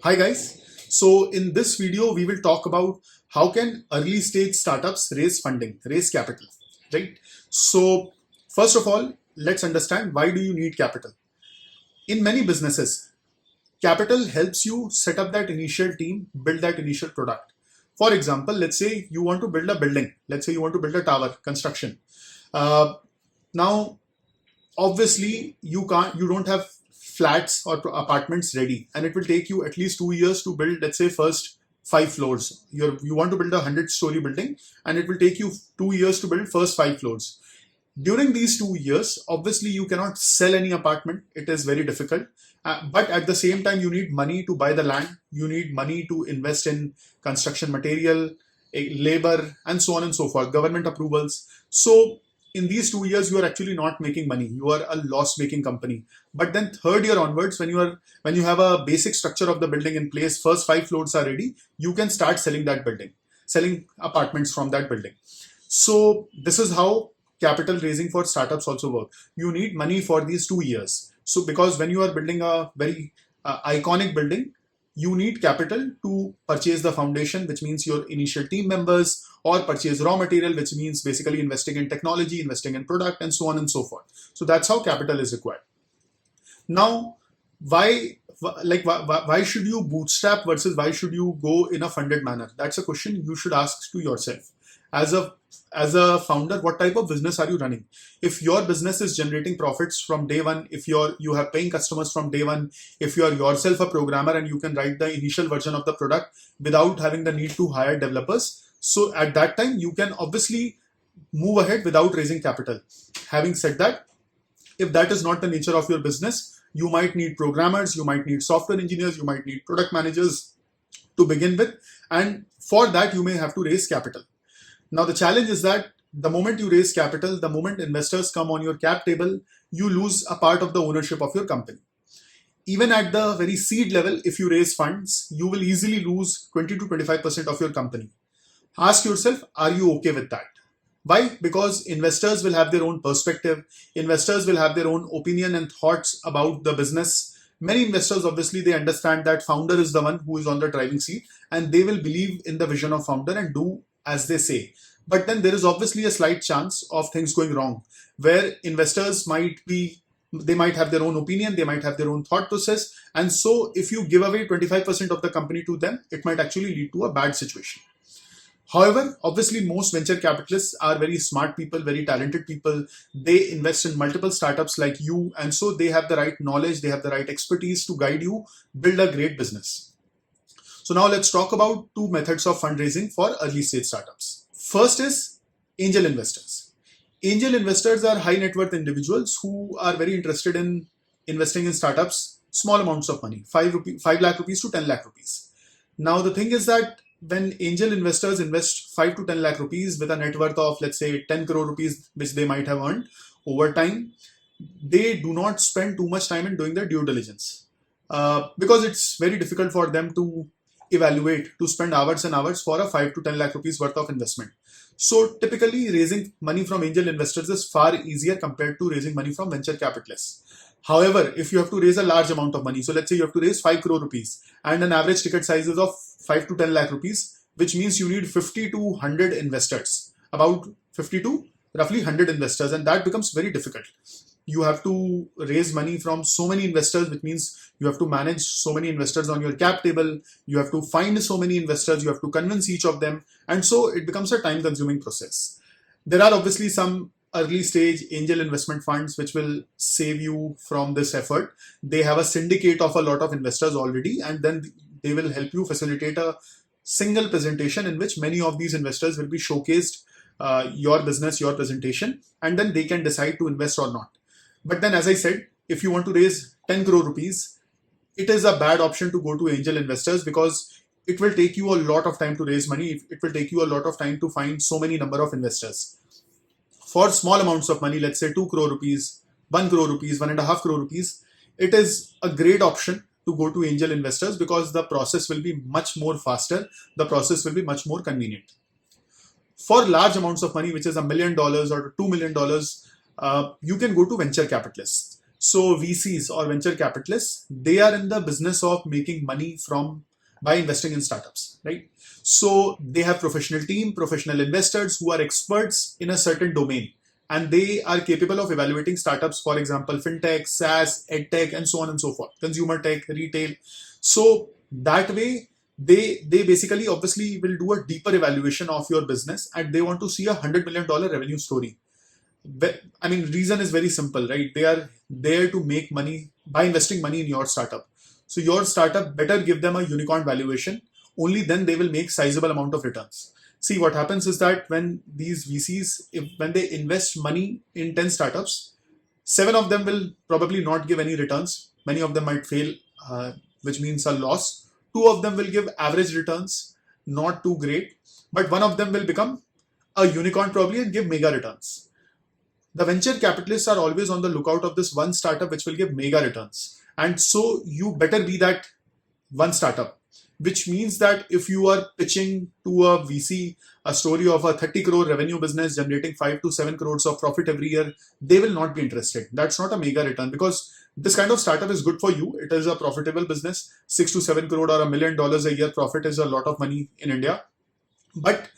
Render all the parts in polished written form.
Hi guys. So in this video, we will talk about how can early stage startups raise funding, raise capital, right? So first of all, let's understand why do you need capital? In many businesses, capital helps you set up that initial team, build that initial product. For example, let's say you want to build a building. Let's say you want to build a tower construction. Uh, Now obviously you don't have flats or apartments ready, and it will take you at least 2 years to build, let's say, first 5 floors. You want to build a 100-story building, and it will take you 2 years to build first 5 floors. During these 2 years, obviously you cannot sell any apartment. It is very difficult. But at the same time, you need money to buy the land, you need money to invest in construction material, labor, and so on and so forth, government approvals. So in these 2 years, you are actually not making money. You are a loss-making company. But then third year onwards, when you have a basic structure of the building in place, first 5 floors are ready, you can start selling that building, selling apartments from that building. So this is how capital raising for startups also work. You need money for these 2 years. So because when you are building a very iconic building, you need capital to purchase the foundation, which means your initial team members, or purchase raw material, which means basically investing in technology, investing in product, and so on and so forth. So that's how capital is required. Now, why should you bootstrap versus why should you go in a funded manner? That's a question you should ask to yourself. As a founder, what type of business are you running? If your business is generating profits from day one, if you have paying customers from day one, if you are yourself a programmer and you can write the initial version of the product without having the need to hire developers, so at that time you can obviously move ahead without raising capital. Having said that, if that is not the nature of your business, you might need programmers, you might need software engineers, you might need product managers to begin with, and for that you may have to raise capital. Now, the challenge is that the moment you raise capital, the moment investors come on your cap table, you lose a part of the ownership of your company. Even at the very seed level, if you raise funds, you will easily lose 20 to 25% of your company. Ask yourself, are you okay with that? Why? Because investors will have their own perspective. Investors will have their own opinion and thoughts about the business. Many investors, obviously, they understand that founder is the one who is on the driving seat, and they will believe in the vision of founder and do as they say. But then there is obviously a slight chance of things going wrong, where investors might have their own opinion, they might have their own thought process. And so if you give away 25% of the company to them, it might actually lead to a bad situation. However, obviously most venture capitalists are very smart people, very talented people. They invest in multiple startups like you. And so they have the right knowledge, they have the right expertise to guide you, build a great business. So now let's talk about two methods of fundraising for early stage startups. First is angel investors. Angel investors are high net worth individuals who are very interested in investing in startups, small amounts of money, 5 lakh rupees to 10 lakh rupees. Now the thing is that when angel investors invest 5 to 10 lakh rupees with a net worth of, let's say, 10 crore rupees, which they might have earned over time, they do not spend too much time in doing their due diligence because it's very difficult for them to evaluate, to spend hours and hours for a 5 to 10 lakh rupees worth of investment. So typically raising money from angel investors is far easier compared to raising money from venture capitalists. However, if you have to raise a large amount of money, so let's say you have to raise 5 crore rupees and an average ticket size is of 5 to 10 lakh rupees, which means you need 50 to 100 investors, about 50 to roughly 100 investors, and that becomes very difficult. You have to raise money from so many investors, which means you have to manage so many investors on your cap table. You have to find so many investors. You have to convince each of them. And so it becomes a time consuming process. There are obviously some early stage angel investment funds which will save you from this effort. They have a syndicate of a lot of investors already, and then they will help you facilitate a single presentation in which many of these investors will be showcased your business, your presentation, and then they can decide to invest or not. But then, as I said, if you want to raise 10 crore rupees, it is a bad option to go to angel investors because it will take you a lot of time to raise money. It will take you a lot of time to find so many number of investors. For small amounts of money, let's say 2 crore rupees, 1 crore rupees, 1.5 crore rupees, it is a great option to go to angel investors because the process will be much more faster. The process will be much more convenient. For large amounts of money, which is $1 million or $2 million, you can go to venture capitalists. So VCs or venture capitalists, they are in the business of making money by investing in startups, right? So they have professional team, professional investors who are experts in a certain domain, and they are capable of evaluating startups, for example, fintech, SaaS, edtech, and so on and so forth, consumer tech, retail. So that way, they basically obviously will do a deeper evaluation of your business, and they want to see $100 million revenue story. I mean, reason is very simple, right? They are there to make money by investing money in your startup. So your startup better give them a unicorn valuation. Only then they will make sizable amount of returns. See, what happens is that when these VCs, when they invest money in 10 startups, 7 of them will probably not give any returns. Many of them might fail, which means a loss. 2 of them will give average returns, not too great, but one of them will become a unicorn probably and give mega returns. The venture capitalists are always on the lookout of this one startup which will give mega returns. And so you better be that one startup, which means that if you are pitching to a VC a story of a 30 crore revenue business generating 5 to 7 crores of profit every year, they will not be interested. That's not a mega return, because this kind of startup is good for you. It is a profitable business. 6 to 7 crore or $1 million a year profit is a lot of money in India. But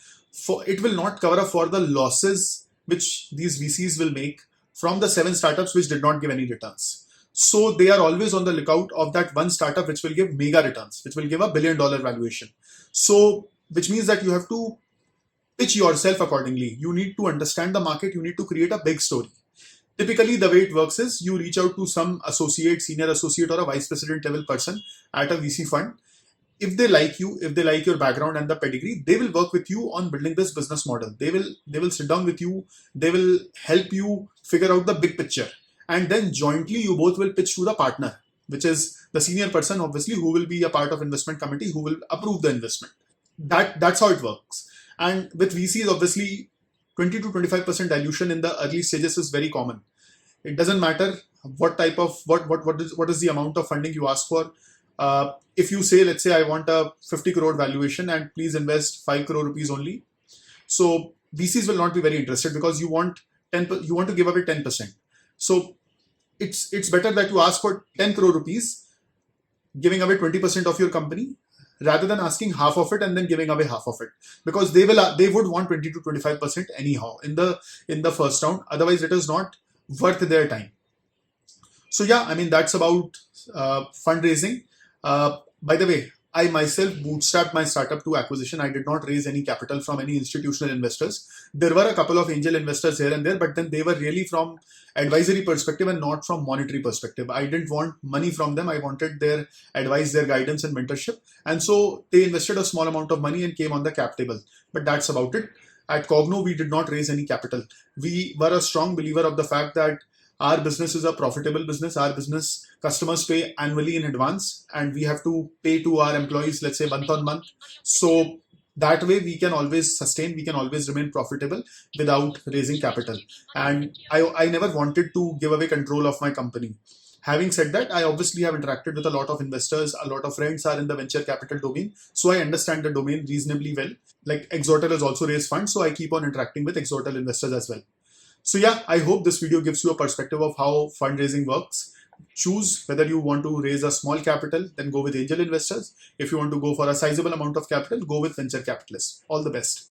it will not cover up for the losses which these VCs will make from the 7 startups which did not give any returns. So they are always on the lookout of that one startup which will give mega returns, which will give $1 billion valuation. So, which means that you have to pitch yourself accordingly. You need to understand the market. You need to create a big story. Typically, the way it works is you reach out to some associate, senior associate, or a vice president level person at a VC fund. If they like you, if they like your background and the pedigree, they will work with you on building this business model. They will sit down with you. They will help you figure out the big picture, and then jointly you both will pitch to the partner, which is the senior person, obviously, who will be a part of investment committee, who will approve the investment. That's how it works. And with VCs, obviously, 20 to 25% dilution in the early stages is very common. It doesn't matter what type of what is the amount of funding you ask for. If you say, let's say, I want a 50 crore valuation and please invest 5 crore rupees only. So VCs will not be very interested, because you want to give away 10%. So it's better that you ask for 10 crore rupees, giving away 20% of your company, rather than asking half of it and then giving away half of it, because they would want 20 to 25% anyhow in the first round. Otherwise, it is not worth their time. So yeah, I mean, that's about fundraising. By the way, I myself bootstrapped my startup to acquisition. I did not raise any capital from any institutional investors. There were a couple of angel investors here and there, but then they were really from advisory perspective and not from monetary perspective. I didn't want money from them. I wanted their advice, their guidance and mentorship. And so they invested a small amount of money and came on the cap table. But that's about it. At Cogno, we did not raise any capital. We were a strong believer of the fact that our business is a profitable business. Our business customers pay annually in advance, and we have to pay to our employees, let's say, month on month. So that way we can always sustain, we can always remain profitable without raising capital. And I never wanted to give away control of my company. Having said that, I obviously have interacted with a lot of investors. A lot of friends are in the venture capital domain. So I understand the domain reasonably well. Like Exotel has also raised funds. So I keep on interacting with Exotel investors as well. So yeah, I hope this video gives you a perspective of how fundraising works. Choose whether you want to raise a small capital, then go with angel investors. If you want to go for a sizable amount of capital, go with venture capitalists. All the best.